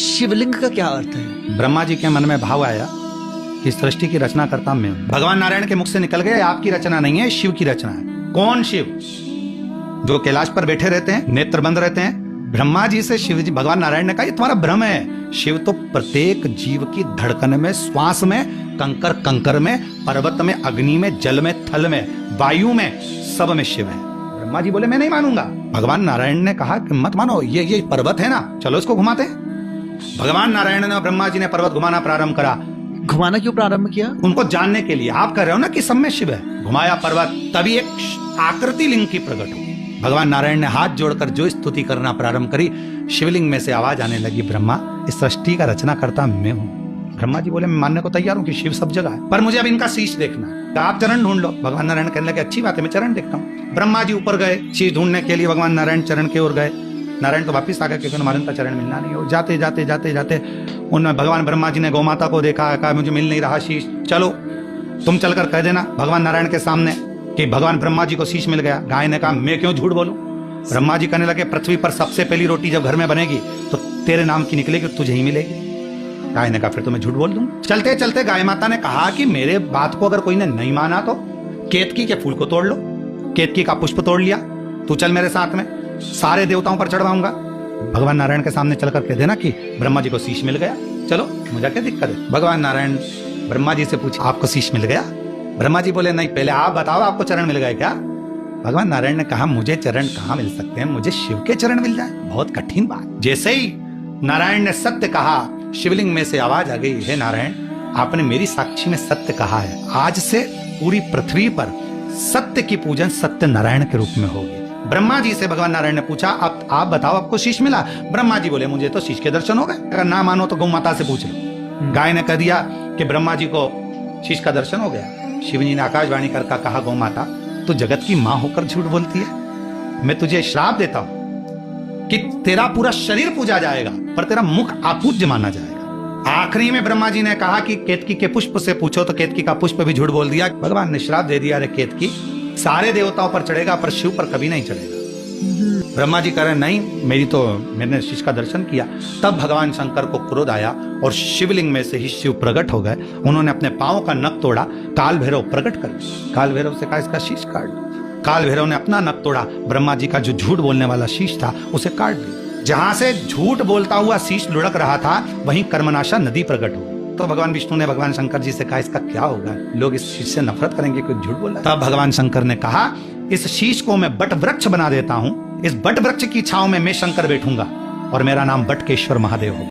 शिवलिंग का क्या अर्थ है? ब्रह्मा जी के मन में भाव आया कि सृष्टि की रचना करता मैं हूं। भगवान नारायण के मुख से निकल गए, आपकी रचना नहीं है, शिव की रचना है। कौन शिव? जो कैलाश पर बैठे रहते हैं, नेत्र बंद रहते हैं। ब्रह्मा जी से शिव जी, भगवान नारायण ने कहा ये तुम्हारा भ्रम है। शिव तो प्रत्येक जीव की धड़कन में, श्वास में, कंकर कंकर में, पर्वत में, अग्नि में, जल में, थल में, वायु में, सब में शिव है। ब्रह्मा जी बोले मैं नहीं मानूंगा। भगवान नारायण ने कहा कि मत मानो, ये पर्वत है ना, चलो इसको घुमाते। भगवान नारायण ने, ब्रह्मा जी ने पर्वत घुमाना प्रारंभ करा। घुमाना क्यों प्रारंभ किया? उनको जानने के लिए। आप कह रहे हो ना कि सब में शिव है। घुमाया पर्वत, तभी एक आकृति लिंग की प्रकट हुई। भगवान नारायण ने हाथ जोड़कर जो स्तुति करना प्रारंभ करी, शिवलिंग में से आवाज आने लगी, ब्रह्मा इस सृष्टि का रचना करता मैं हूँ। ब्रह्मा जी बोले मैं मानने को तैयार हूँ कि शिव सब जगह है, पर मुझे अब इनका शीश देखना है। आप चरण ढूंढ लो। भगवान नारायण कहने लगे अच्छी बात है, मैं चरण देखता हूँ। ब्रह्मा जी ऊपर गए, शीश ढूंढने के लिए भगवान नारायण चरण की ओर गए। नारायण तो वापिस आ गए क्योंकि नारायण का चरण मिलना नहीं हो। जाते जाते जाते जाते उनमें भगवान ब्रह्मा जी ने गौमाता को देखा, कहा मुझे मिल नहीं रहा शीश, चलो तुम चलकर कह देना भगवान नारायण के सामने कि भगवान ब्रह्मा जी को शीश मिल गया। गाय ने कहा मैं क्यों झूठ बोलूं? ब्रह्मा जी कहने लगे पृथ्वी पर सबसे पहली रोटी जब घर में बनेगी तो तेरे नाम की निकलेगी, तुझे ही मिलेगी। गाय ने कहा फिर तो मैं झूठ बोल दूं। चलते चलते गाय माता ने कहा कि मेरे बात को अगर कोई ने नहीं माना तो केतकी के फूल को तोड़ लो। केतकी का पुष्प तोड़ लिया, तू चल मेरे साथ में, सारे देवताओं पर चढ़वाऊंगा। भगवान नारायण के सामने चलकर कह देना कि ब्रह्मा जी को शीश मिल गया, चलो मुझे क्या दिक्कत है। भगवान नारायण ब्रह्मा जी से पूछा आपको शीश मिल गया? ब्रह्मा जी बोले नहीं, पहले आप बताओ आपको चरण मिल गए क्या? भगवान नारायण ने कहा मुझे चरण कहाँ मिल सकते हैं, मुझे शिव के चरण मिल जाए, बहुत कठिन बात। जैसे ही नारायण ने सत्य कहा, शिवलिंग में से आवाज आ गई, हे नारायण आपने मेरी साक्षी में सत्य कहा है, आज से पूरी पृथ्वी पर सत्य की पूजन सत्य नारायण के रूप में होगी। ब्रह्मा जी से भगवान नारायण ने पूछा अब आप बताओ आपको शीश मिला? ब्रह्मा जी बोले मुझे तो शीश के दर्शन हो गए। अगर ना मानो तो गौ माता से पूछ लो। गाय ने कह दिया कि ब्रह्मा जी को शीश का दर्शन हो गया। शिव जी ने आकाशवाणी कर कहा गौ माता तू जगत की मां होकर झूठ बोलती है, मैं तुझे श्राप देता हूं कि तेरा पूरा शरीर पूजा जाएगा पर तेरा मुख अपूज्य माना जाएगा। आखिरी में ब्रह्मा जी ने कहा कि केतकी के पुष्प से पूछो तो केतकी का पुष्प भी झूठ बोल दिया। भगवान ने श्राप दे दिया, अरे केतकी सारे देवताओं पर चढ़ेगा पर शिव पर कभी नहीं चढ़ेगा। ब्रह्मा जी कह रहे नहीं, मैंने शीश का दर्शन किया। तब भगवान शंकर को क्रोध आया और शिवलिंग में से ही शिव प्रकट हो गए। उन्होंने अपने पांव का नख तोड़ा, काल भैरव प्रकट कर दिया। काल भैरव से कहा इसका शीश काट दो। काल भैरव ने अपना नख तोड़ा, ब्रह्मा जी का जो झूठ बोलने वाला शीश था उसे काट दिया। जहां से झूठ बोलता हुआ शीश लुढ़क रहा था वहीं कर्मनाशा नदी प्रकट हो। तो भगवान विष्णु ने भगवान शंकर जी से कहा इसका क्या होगा, लोग इस शीश से नफरत करेंगे, कोई झूठ बोल रहा है। तब भगवान शंकर ने कहा इस शीश को मैं बट वृक्ष बना देता हूं, इस बट वृक्ष की छांव में मैं शंकर बैठूंगा और मेरा नाम बटकेश्वर महादेव होगा।